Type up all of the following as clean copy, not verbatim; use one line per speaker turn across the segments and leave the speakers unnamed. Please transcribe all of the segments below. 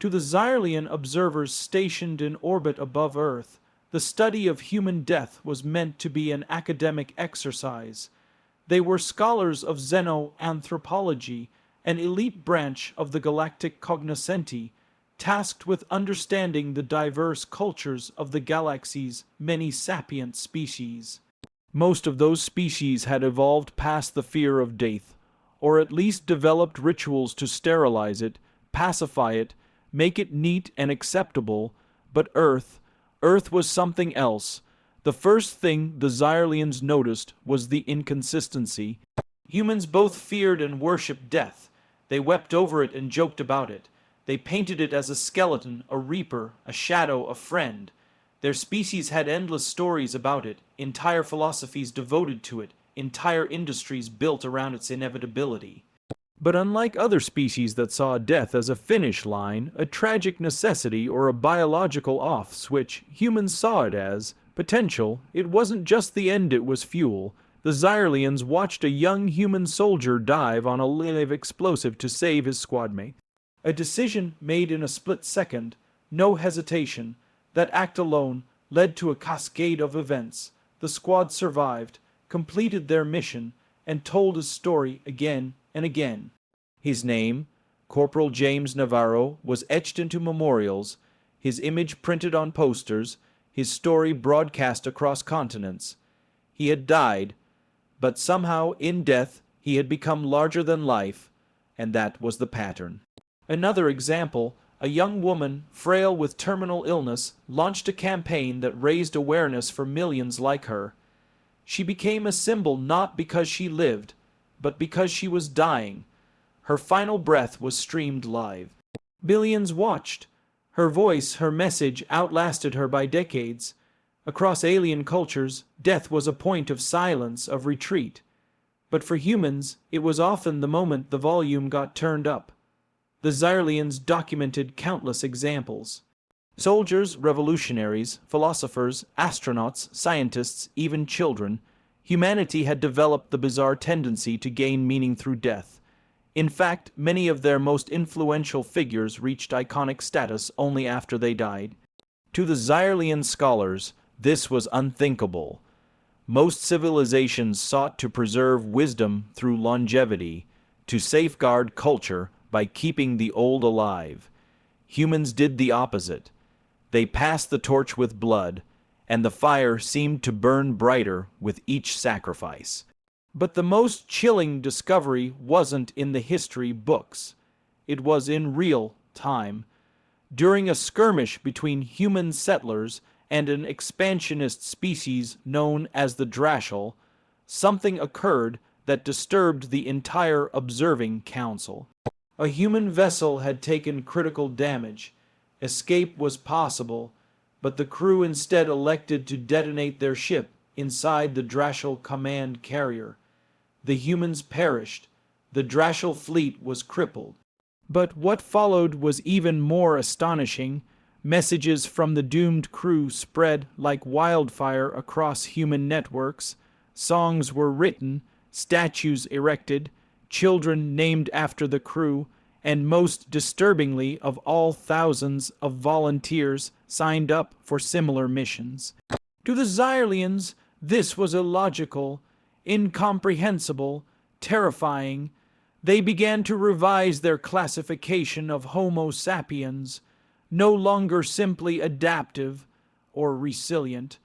To the Xylian observers stationed in orbit above Earth, the study of human death was meant to be an academic exercise. They were scholars of xenoanthropology, an elite branch of the galactic cognoscenti, tasked with understanding the diverse cultures of the galaxy's many sapient species. Most of those species had evolved past the fear of death, or at least developed rituals to sterilize it, pacify it, make it neat and acceptable, but Earth was something else. The first thing the Xylians noticed was the inconsistency. Humans both feared and worshipped death. They wept over it and joked about it. They painted it as a skeleton, a reaper, a shadow, a friend. Their species had endless stories about it, entire philosophies devoted to it, entire industries built around its inevitability. But unlike other species that saw death as a finish line, a tragic necessity, or a biological off switch, humans saw it as potential. It wasn't just the end, it was fuel. The Xylians watched a young human soldier dive on a live explosive to save his squadmate. A decision made in a split second, no hesitation. That act alone led to a cascade of events. The squad survived, completed their mission, and told his story again and again. His name, Corporal James Navarro, was etched into memorials, his image printed on posters, his story broadcast across continents. He had died, but somehow in death he had become larger than life, and that was the pattern. Another example, a young woman, frail with terminal illness, launched a campaign that raised awareness for millions like her. She became a symbol not because she lived, but because she was dying. Her final breath was streamed live. Billions watched. Her voice, her message outlasted her by decades. Across alien cultures, death was a point of silence, of retreat. But for humans, it was often the moment the volume got turned up. The Xylians documented countless examples. Soldiers, revolutionaries, philosophers, astronauts, scientists, even children, humanity had developed the bizarre tendency to gain meaning through death. In fact, many of their most influential figures reached iconic status only after they died. To the Xylian scholars, this was unthinkable. Most civilizations sought to preserve wisdom through longevity, to safeguard culture by keeping the old alive. Humans did the opposite. They passed the torch with blood, and the fire seemed to burn brighter with each sacrifice. But the most chilling discovery wasn't in the history books. It was in real time. During a skirmish between human settlers and an expansionist species known as the Drashel, something occurred that disturbed the entire observing council. A human vessel had taken critical damage. Escape was possible, but the crew instead elected to detonate their ship inside the Drashel command carrier. The humans perished. The Drashel fleet was crippled. But what followed was even more astonishing. Messages from the doomed crew spread like wildfire across human networks. Songs were written, statues erected, children named after the crew, and most disturbingly of all, thousands of volunteers signed up for similar missions. To the Xylians, this was illogical, incomprehensible, terrifying. They began to revise their classification of Homo sapiens, no longer simply adaptive or resilient.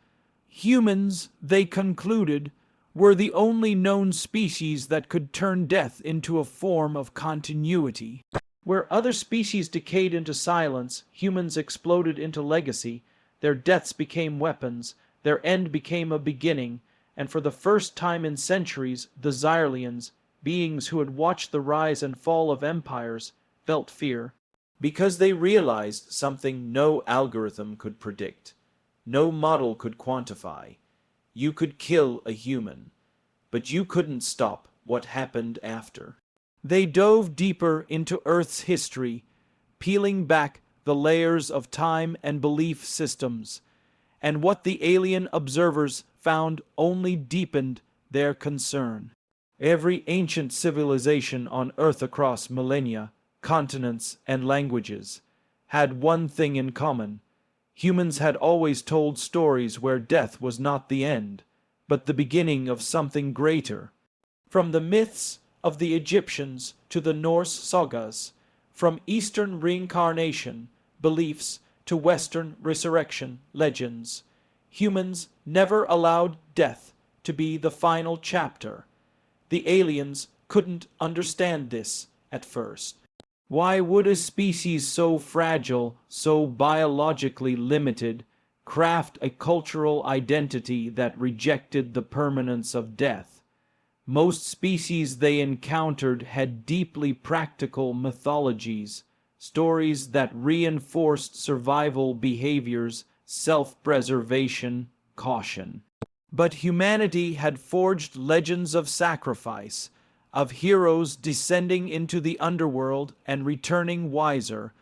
Humans, they concluded, were the only known species that could turn death into a form of continuity. Where other species decayed into silence, humans exploded into legacy. Their deaths became weapons, their end became a beginning, and for the first time in centuries, the Xylians, beings who had watched the rise and fall of empires, felt fear. Because they realized something no algorithm could predict, no model could quantify. You could kill a human, but you couldn't stop what happened after. They dove deeper into Earth's history, peeling back the layers of time and belief systems, and what the alien observers found only deepened their concern. Every ancient civilization on Earth across millennia, continents, and languages, had one thing in common. Humans had always told stories where death was not the end, but the beginning of something greater. From the myths of the Egyptians to the Norse sagas, from Eastern reincarnation beliefs to Western resurrection legends, humans never allowed death to be the final chapter. The aliens couldn't understand this at first. Why would a species so fragile, so biologically limited, craft a cultural identity that rejected the permanence of death? Most species they encountered had deeply practical mythologies, stories that reinforced survival behaviors, self-preservation, caution. But humanity had forged legends of sacrifice, of heroes descending into the underworld and returning wiser,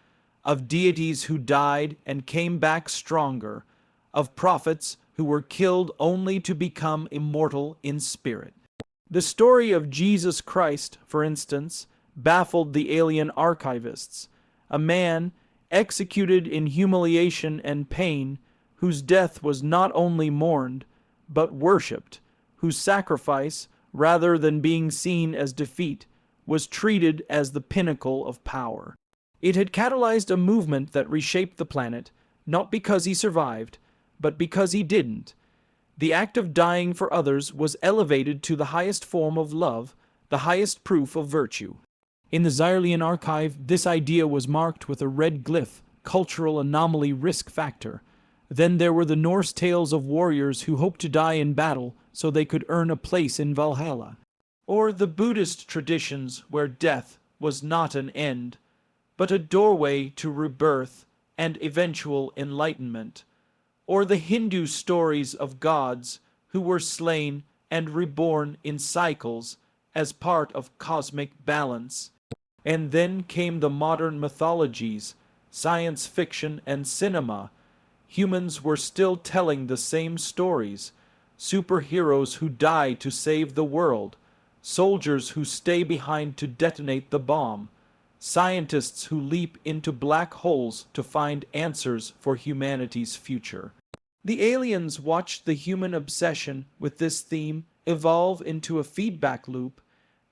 of deities who died and came back stronger, of prophets who were killed only to become immortal in spirit. The story of Jesus Christ, for instance, baffled the alien archivists, a man executed in humiliation and pain, whose death was not only mourned, but worshipped, whose sacrifice, rather than being seen as defeat, was treated as the pinnacle of power. It had catalyzed a movement that reshaped the planet, not because he survived, but because he didn't. The act of dying for others was elevated to the highest form of love, the highest proof of virtue. In the Xylian archive, this idea was marked with a red glyph, cultural anomaly risk factor. Then there were the Norse tales of warriors who hoped to die in battle so they could earn a place in Valhalla. Or the Buddhist traditions where death was not an end, but a doorway to rebirth and eventual enlightenment. Or the Hindu stories of gods who were slain and reborn in cycles as part of cosmic balance. And then came the modern mythologies, science fiction and cinema. Humans were still telling the same stories. Superheroes who die to save the world, soldiers who stay behind to detonate the bomb, scientists who leap into black holes to find answers for humanity's future. The aliens watched the human obsession with this theme evolve into a feedback loop.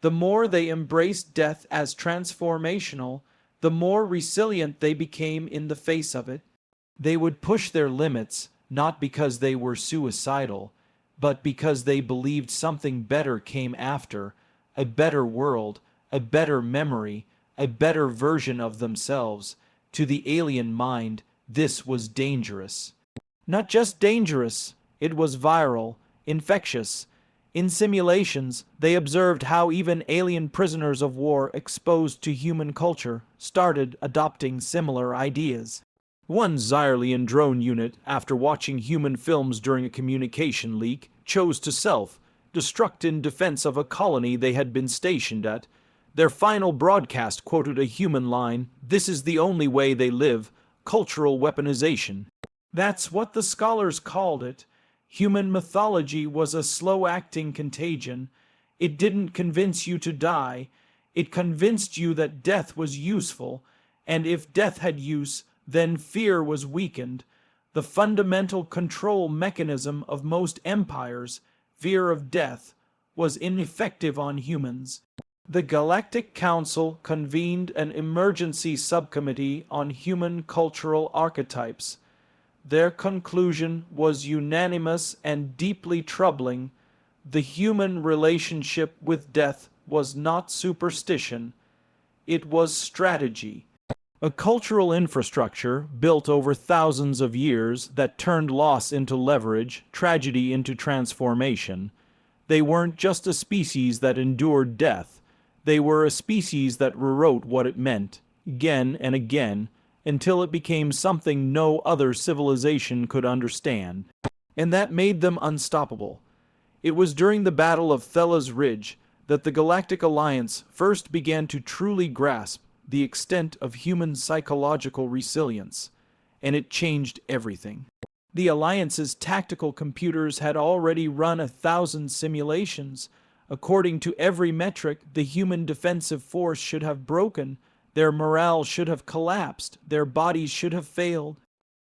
The more they embraced death as transformational, the more resilient they became in the face of it. They would push their limits, not because they were suicidal, but because they believed something better came after, a better world, a better memory, a better version of themselves. To the alien mind, this was dangerous. Not just dangerous, it was viral, infectious. In simulations, they observed how even alien prisoners of war exposed to human culture started adopting similar ideas. One Xylian drone unit, after watching human films during a communication leak, chose to self-destruct in defense of a colony they had been stationed at. Their final broadcast quoted a human line, "This is the only way they live, cultural weaponization." That's what the scholars called it. Human mythology was a slow-acting contagion. It didn't convince you to die. It convinced you that death was useful, and if death had use, then fear was weakened. The fundamental control mechanism of most empires, fear of death, was ineffective on humans. The Galactic Council convened an emergency subcommittee on human cultural archetypes. Their conclusion was unanimous and deeply troubling. The human relationship with death was not superstition, it was strategy. A cultural infrastructure built over thousands of years that turned loss into leverage, tragedy into transformation. They weren't just a species that endured death. They were a species that rewrote what it meant, again and again, until it became something no other civilization could understand. And that made them unstoppable. It was during the Battle of Thela's Ridge that the Galactic Alliance first began to truly grasp the extent of human psychological resilience, and it changed everything. The Alliance's tactical computers had already run 1,000 simulations. According to every metric, the human defensive force should have broken, Their morale should have collapsed, their bodies should have failed.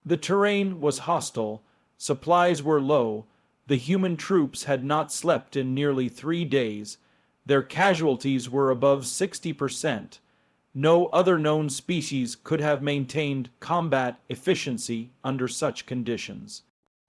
The terrain was hostile, supplies were low, the human troops had not slept in nearly 3 days, their casualties were above 60%. No other known species could have maintained combat efficiency under such conditions.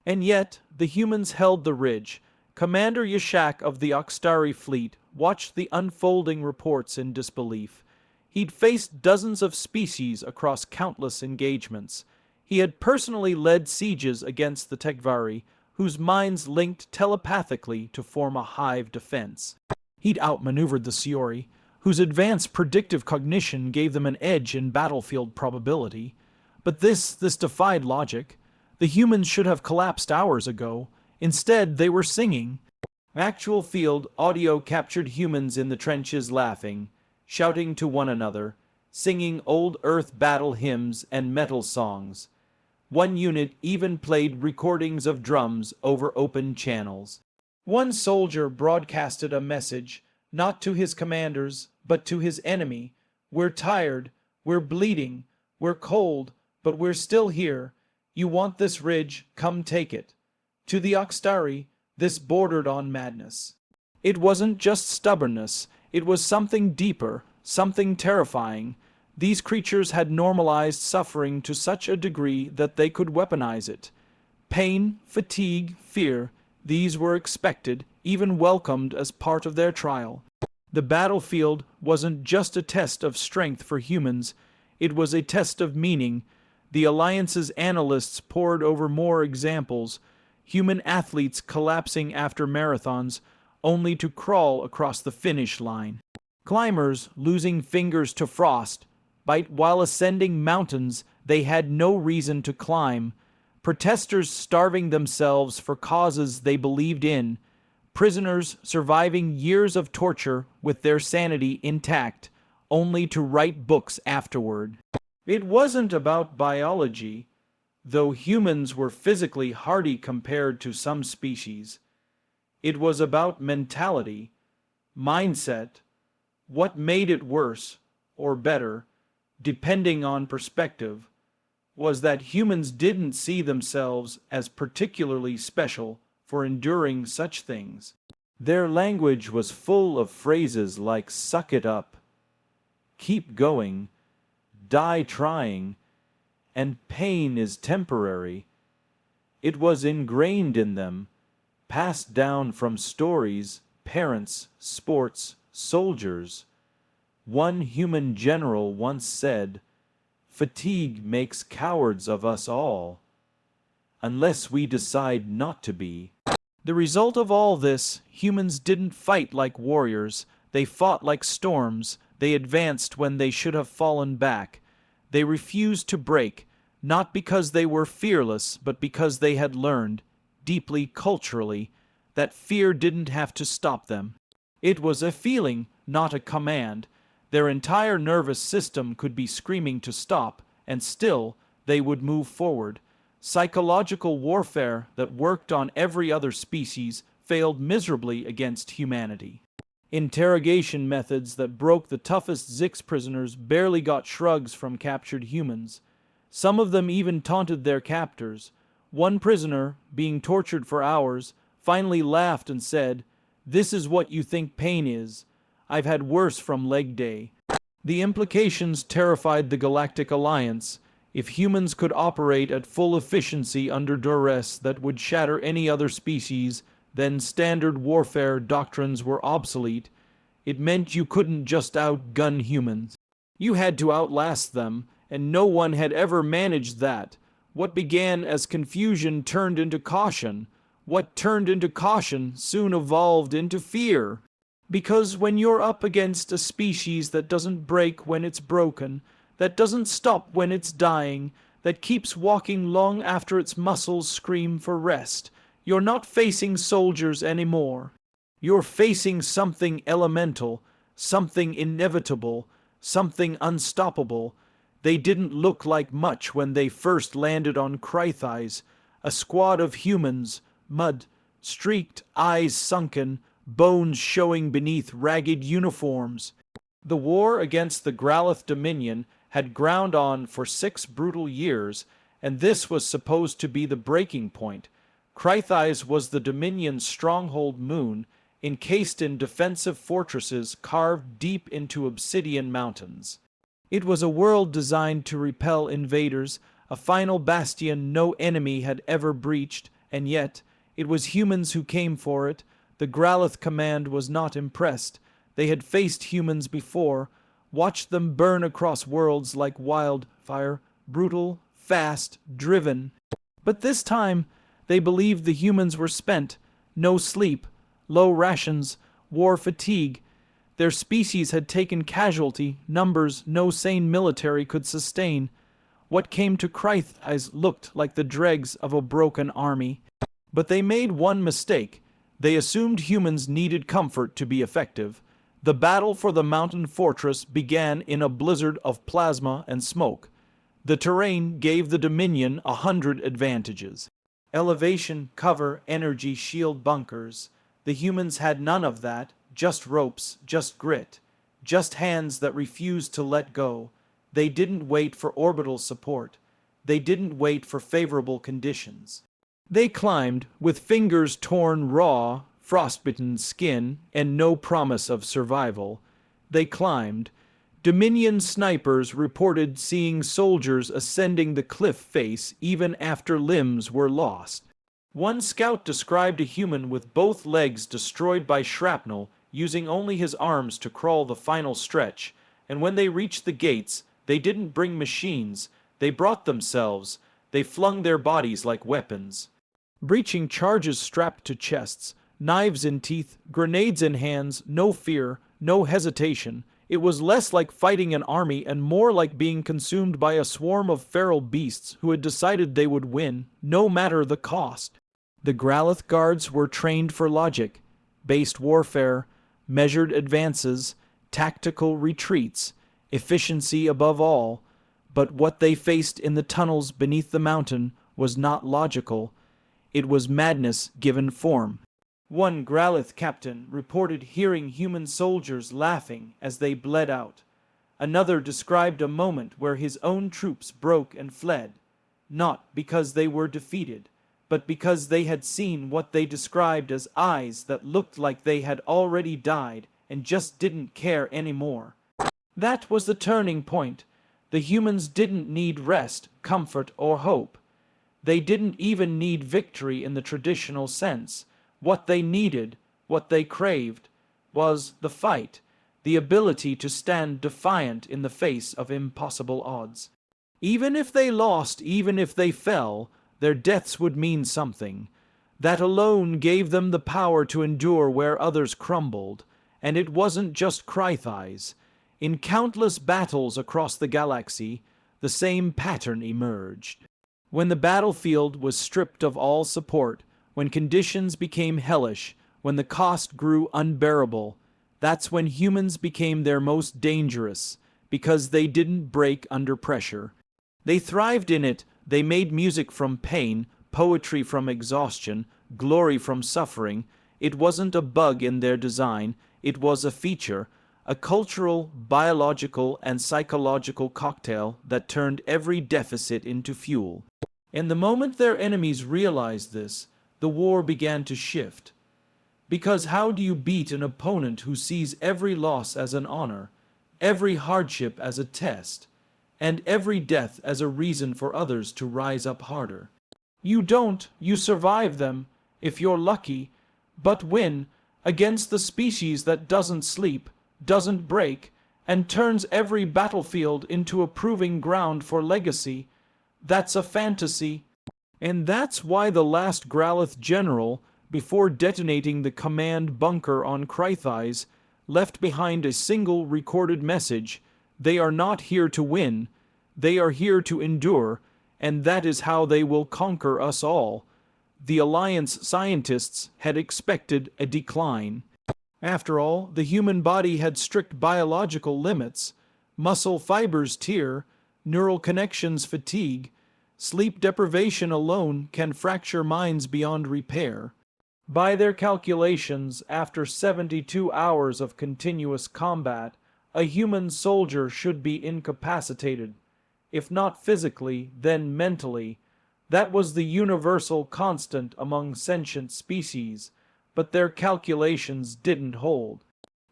And yet, the humans held the ridge. Commander Yashak of the Oxtari fleet watched the unfolding reports in disbelief. He'd faced dozens of species across countless engagements. He had personally led sieges against the Tekvari, whose minds linked telepathically to form a hive defense. He'd outmaneuvered the Siori, whose advanced predictive cognition gave them an edge in battlefield probability. But this defied logic. The humans should have collapsed hours ago. Instead, they were singing. Actual field audio captured humans in the trenches laughing, shouting to one another, singing old Earth battle hymns and metal songs. One unit even played recordings of drums over open channels. One soldier broadcasted a message, not to his commanders, but to his enemy. We're tired, we're bleeding, we're cold, but we're still here. You want this ridge, come take it. To the Oxtari, this bordered on madness. It wasn't just stubbornness, it was something deeper, something terrifying. These creatures had normalized suffering to such a degree that they could weaponize it. Pain, fatigue, fear, these were expected, even welcomed as part of their trial. The battlefield wasn't just a test of strength for humans, it was a test of meaning. The Alliance's analysts pored over more examples, human athletes collapsing after marathons, only to crawl across the finish line. Climbers losing fingers to frost, but while ascending mountains they had no reason to climb. Protesters starving themselves for causes they believed in. Prisoners surviving years of torture with their sanity intact, only to write books afterward. It wasn't about biology, though humans were physically hardy compared to some species. It was about mentality, mindset. What made it worse, or better, depending on perspective, was that humans didn't see themselves as particularly special for enduring such things. Their language was full of phrases like "suck it up," "keep going," "die trying," and "pain is temporary." It was ingrained in them, passed down from stories, parents, sports, soldiers. One human general once said, "Fatigue makes cowards of us all, unless we decide not to be." The result of all this, humans didn't fight like warriors, they fought like storms, they advanced when they should have fallen back. They refused to break, not because they were fearless, but because they had learned, deeply culturally, that fear didn't have to stop them. It was a feeling, not a command. Their entire nervous system could be screaming to stop, and still they would move forward. Psychological warfare that worked on every other species failed miserably against humanity. Interrogation methods that broke the toughest Zix prisoners barely got shrugs from captured humans. Some of them even taunted their captors. One prisoner, being tortured for hours, finally laughed and said, "This is what you think pain is. I've had worse from leg day." The implications terrified the Galactic Alliance. If humans could operate at full efficiency under duress that would shatter any other species, then standard warfare doctrines were obsolete. It meant you couldn't just outgun humans. You had to outlast them, and no one had ever managed that. What began as confusion turned into caution. What turned into caution soon evolved into fear. Because when you're up against a species that doesn't break when it's broken, that doesn't stop when it's dying, that keeps walking long after its muscles scream for rest, you're not facing soldiers anymore. You're facing something elemental, something inevitable, something unstoppable. They didn't look like much when they first landed on Krythais, a squad of humans, mud, streaked, eyes sunken, bones showing beneath ragged uniforms. The war against the Growlithe Dominion had ground on for 6 brutal years, and this was supposed to be the breaking point. Crythais was the Dominion's stronghold moon, encased in defensive fortresses carved deep into obsidian mountains. It was a world designed to repel invaders, a final bastion no enemy had ever breached, and yet it was humans who came for it. The Growlithe command was not impressed. They had faced humans before, watched them burn across worlds like wildfire, brutal, fast, driven. But this time, they believed the humans were spent. No sleep, low rations, war fatigue. Their species had taken casualty, numbers no sane military could sustain. What came to Crythais looked like the dregs of a broken army. But they made one mistake. They assumed humans needed comfort to be effective. The battle for the mountain fortress began in a blizzard of plasma and smoke. The terrain gave the Dominion 100 advantages. Elevation, cover, energy, shield bunkers. The humans had none of that, just ropes, just grit, just hands that refused to let go. They didn't wait for orbital support. They didn't wait for favorable conditions. They climbed, with fingers torn raw, frostbitten skin, and no promise of survival. They climbed. Dominion snipers reported seeing soldiers ascending the cliff face even after limbs were lost. One scout described a human with both legs destroyed by shrapnel, using only his arms to crawl the final stretch, and when they reached the gates, they didn't bring machines, they brought themselves. They flung their bodies like weapons. Breaching charges strapped to chests, knives in teeth, grenades in hands, no fear, no hesitation. It was less like fighting an army and more like being consumed by a swarm of feral beasts who had decided they would win, no matter the cost. The Growlithe guards were trained for logic, based warfare, measured advances, tactical retreats, efficiency above all. But what they faced in the tunnels beneath the mountain was not logical. It was madness given form. One Growlithe captain reported hearing human soldiers laughing as they bled out. Another described a moment where his own troops broke and fled, not because they were defeated, but because they had seen what they described as eyes that looked like they had already died and just didn't care anymore. That was the turning point. The humans didn't need rest, comfort, or hope. They didn't even need victory in the traditional sense. What they needed, what they craved, was the fight, the ability to stand defiant in the face of impossible odds. Even if they lost, even if they fell, their deaths would mean something. That alone gave them the power to endure where others crumbled. And it wasn't just Crythais. In countless battles across the galaxy, the same pattern emerged. When the battlefield was stripped of all support, when conditions became hellish, when the cost grew unbearable, that's when humans became their most dangerous, because they didn't break under pressure. They thrived in it. They made music from pain, poetry from exhaustion, glory from suffering. It wasn't a bug in their design, it was a feature, a cultural, biological, and psychological cocktail that turned every deficit into fuel. And the moment their enemies realized this, the war began to shift. Because how do you beat an opponent who sees every loss as an honor, every hardship as a test, and every death as a reason for others to rise up harder? You don't. You survive them, if you're lucky, but win against the species that doesn't sleep, doesn't break, and turns every battlefield into a proving ground for legacy. That's a fantasy. And that's why the last Growlithe general, before detonating the command bunker on Crythais, left behind a single recorded message. They are not here to win. They are here to endure, and that is how they will conquer us all. The Alliance scientists had expected a decline. After all, the human body had strict biological limits. Muscle fibers tear, neural connections fatigue. Sleep deprivation alone can fracture minds beyond repair. By their calculations, after 72 hours of continuous combat, A human soldier should be incapacitated, if not physically, then mentally. That was the universal constant among sentient species, but their calculations didn't hold.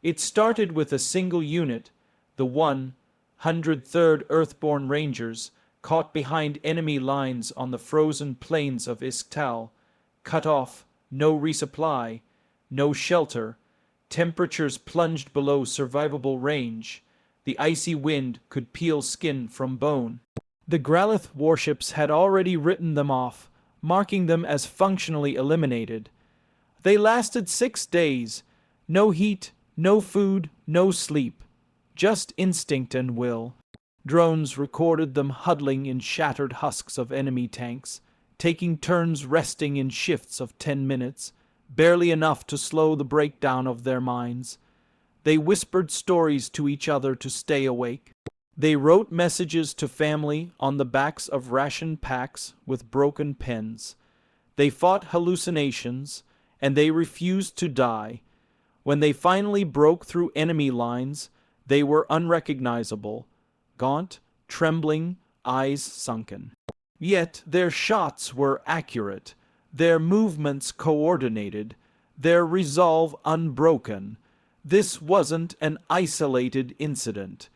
It started with a single unit, the 103rd Earthborne Rangers, caught behind enemy lines on the frozen plains of Isktal, cut off, no resupply, no shelter. Temperatures plunged below survivable range. The icy wind could peel skin from bone. The Gralith warships had already written them off, marking them as functionally eliminated. They lasted 6 days. No heat, no food, no sleep. Just instinct and will. Drones recorded them huddling in shattered husks of enemy tanks, taking turns resting in shifts of 10 minutes, barely enough to slow the breakdown of their minds. They whispered stories to each other to stay awake. They wrote messages to family on the backs of ration packs with broken pens. They fought hallucinations, and they refused to die. When they finally broke through enemy lines, they were unrecognizable, gaunt, trembling, eyes sunken. Yet their shots were accurate, their movements coordinated, their resolve unbroken. This wasn't an isolated incident.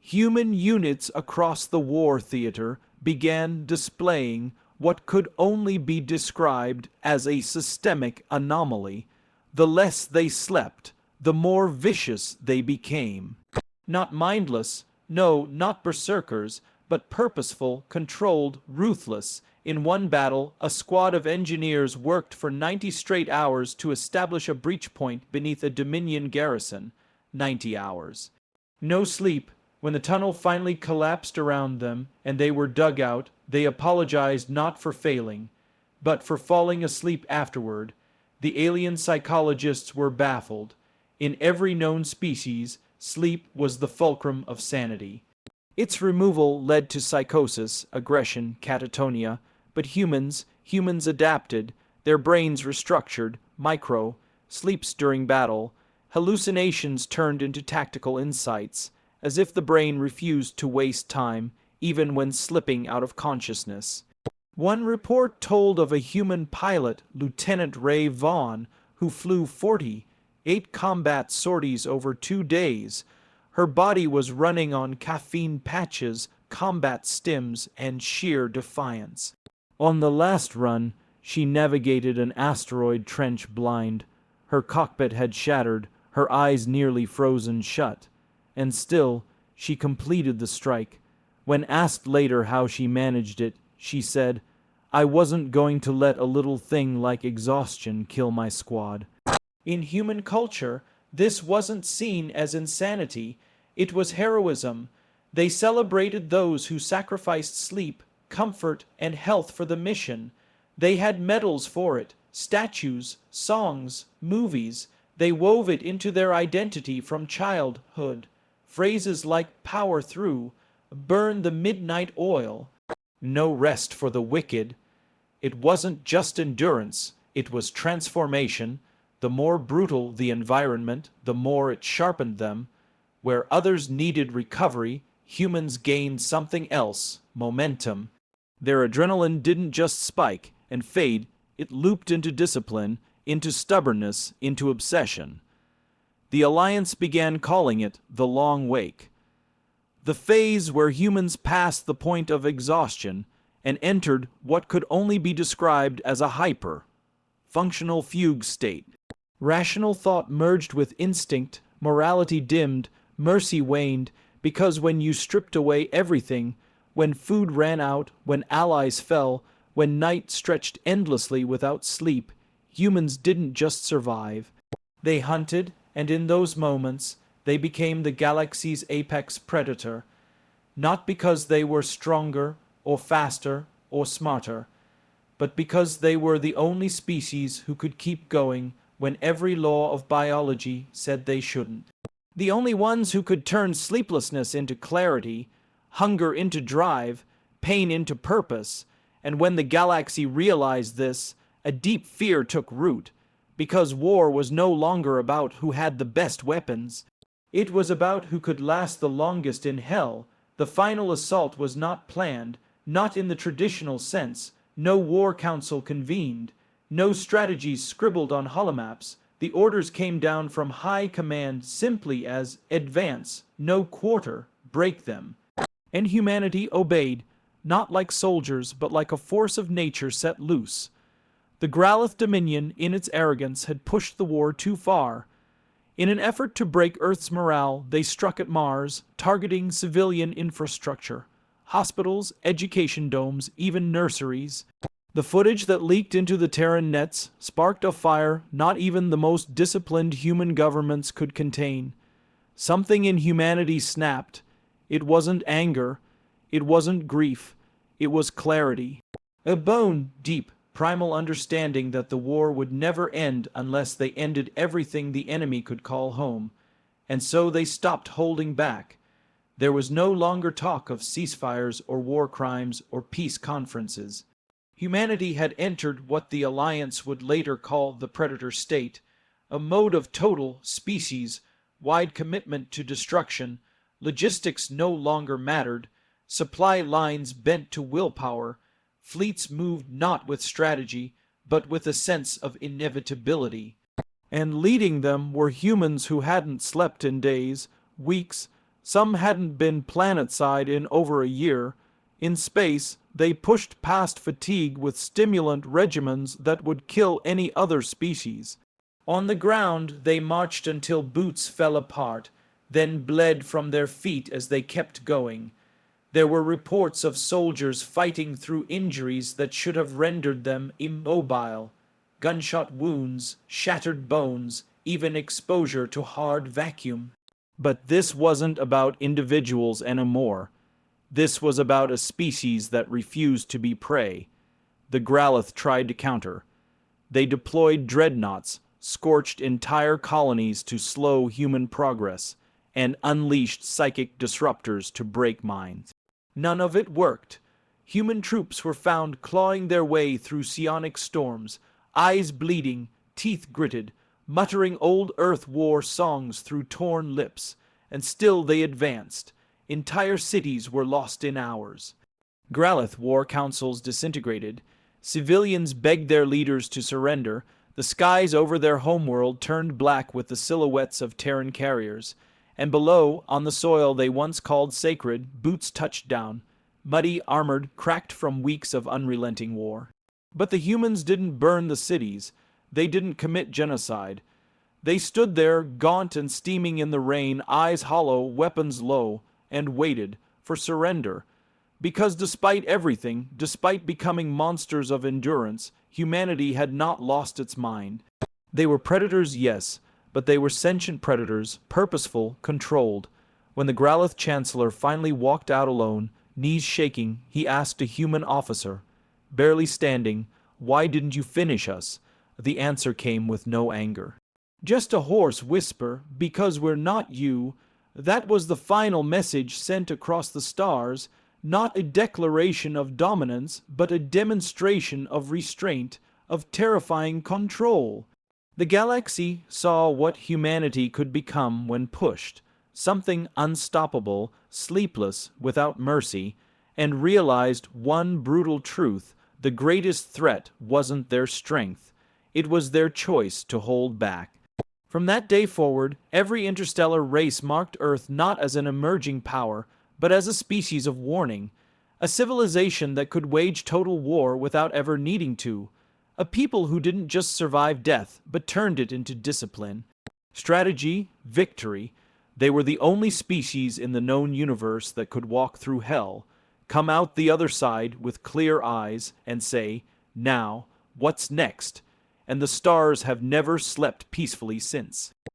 Human units across the war theater began displaying what could only be described as a systemic anomaly. The less they slept, the more vicious they became. Not mindless, no, not berserkers, but purposeful, controlled, ruthless. In one battle, a squad of engineers worked for 90 straight hours to establish a breach point beneath a Dominion garrison. 90 hours. No sleep. When the tunnel finally collapsed around them and they were dug out, they apologized not for failing, but for falling asleep afterward. The alien psychologists were baffled. In every known species, sleep was the fulcrum of sanity. Its removal led to psychosis, aggression, catatonia, but humans adapted, their brains restructured, sleeps during battle, hallucinations turned into tactical insights, as if the brain refused to waste time, even when slipping out of consciousness. One report told of a human pilot, Lieutenant Ray Vaughn, who flew 48 combat sorties over 2 days. Her body was running on caffeine patches, combat stims, and sheer defiance. On the last run, she navigated an asteroid trench blind. Her cockpit had shattered, her eyes nearly frozen shut. And still, she completed the strike. When asked later how she managed it, she said, "I wasn't going to let a little thing like exhaustion kill my squad." In human culture, this wasn't seen as insanity, it was heroism. They celebrated those who sacrificed sleep, comfort, and health for the mission. They had medals for it, statues, songs, movies. They wove it into their identity from childhood. Phrases like power through, burn the midnight oil, no rest for the wicked. It wasn't just endurance, it was transformation. The more brutal the environment, the more it sharpened them. Where others needed recovery, humans gained something else, momentum. Their adrenaline didn't just spike and fade, it looped into discipline, into stubbornness, into obsession. The Alliance began calling it the long wake. The phase where humans passed the point of exhaustion and entered what could only be described as a functional fugue state. Rational thought merged with instinct, morality dimmed, mercy waned, because when you stripped away everything, when food ran out, when allies fell, when night stretched endlessly without sleep, humans didn't just survive. They hunted, and in those moments, they became the galaxy's apex predator, not because they were stronger, or faster, or smarter, but because they were the only species who could keep going when every law of biology said they shouldn't. The only ones who could turn sleeplessness into clarity, hunger into drive, pain into purpose, and when the galaxy realized this, a deep fear took root, because war was no longer about who had the best weapons. It was about who could last the longest in hell. The final assault was not planned, not in the traditional sense. No war council convened, no strategies scribbled on holomaps. The orders came down from high command simply as advance, no quarter, break them. And humanity obeyed, not like soldiers, but like a force of nature set loose. The Gralith Dominion, in its arrogance, had pushed the war too far. In an effort to break Earth's morale, they struck at Mars, targeting civilian infrastructure, hospitals, education domes, even nurseries. The footage that leaked into the Terran nets sparked a fire not even the most disciplined human governments could contain. Something in humanity snapped. It wasn't anger, it wasn't grief, it was clarity. A bone-deep, primal understanding that the war would never end unless they ended everything the enemy could call home. And so they stopped holding back. There was no longer talk of ceasefires or war crimes or peace conferences. Humanity had entered what the Alliance would later call the Predator State, a mode of total, species-wide commitment to destruction. Logistics no longer mattered, supply lines bent to willpower, fleets moved not with strategy, but with a sense of inevitability. And leading them were humans who hadn't slept in days, weeks, some hadn't been planet-side in over a year. In space, they pushed past fatigue with stimulant regimens that would kill any other species. On the ground, they marched until boots fell apart, then bled from their feet as they kept going. There were reports of soldiers fighting through injuries that should have rendered them immobile. Gunshot wounds, shattered bones, even exposure to hard vacuum. But this wasn't about individuals anymore. This was about a species that refused to be prey. The Gralith tried to counter. They deployed dreadnoughts, scorched entire colonies to slow human progress, and unleashed psychic disruptors to break minds. None of it worked. Human troops were found clawing their way through psionic storms, eyes bleeding, teeth gritted, muttering old Earth war songs through torn lips, and still they advanced. Entire cities were lost in hours. Gralith war councils disintegrated. Civilians begged their leaders to surrender. The skies over their homeworld turned black with the silhouettes of Terran carriers. And below, on the soil they once called sacred, boots touched down, muddy, armored, cracked from weeks of unrelenting war. But the humans didn't burn the cities. They didn't commit genocide. They stood there, gaunt and steaming in the rain, eyes hollow, weapons low, and waited for surrender. Because despite everything, despite becoming monsters of endurance, humanity had not lost its mind. They were predators, yes, but they were sentient predators, purposeful, controlled. When the Gralith Chancellor finally walked out alone, knees shaking, he asked a human officer, barely standing, "Why didn't you finish us?" The answer came with no anger. Just a hoarse whisper, "Because we're not you." That was the final message sent across the stars, not a declaration of dominance, but a demonstration of restraint, of terrifying control. The galaxy saw what humanity could become when pushed, something unstoppable, sleepless, without mercy, and realized one brutal truth: the greatest threat wasn't their strength, it was their choice to hold back. From that day forward, every interstellar race marked Earth not as an emerging power, but as a species of warning, a civilization that could wage total war without ever needing to, a people who didn't just survive death, but turned it into discipline. Strategy, victory. They were the only species in the known universe that could walk through hell, come out the other side with clear eyes, and say, "Now, what's next?" And the stars have never slept peacefully since.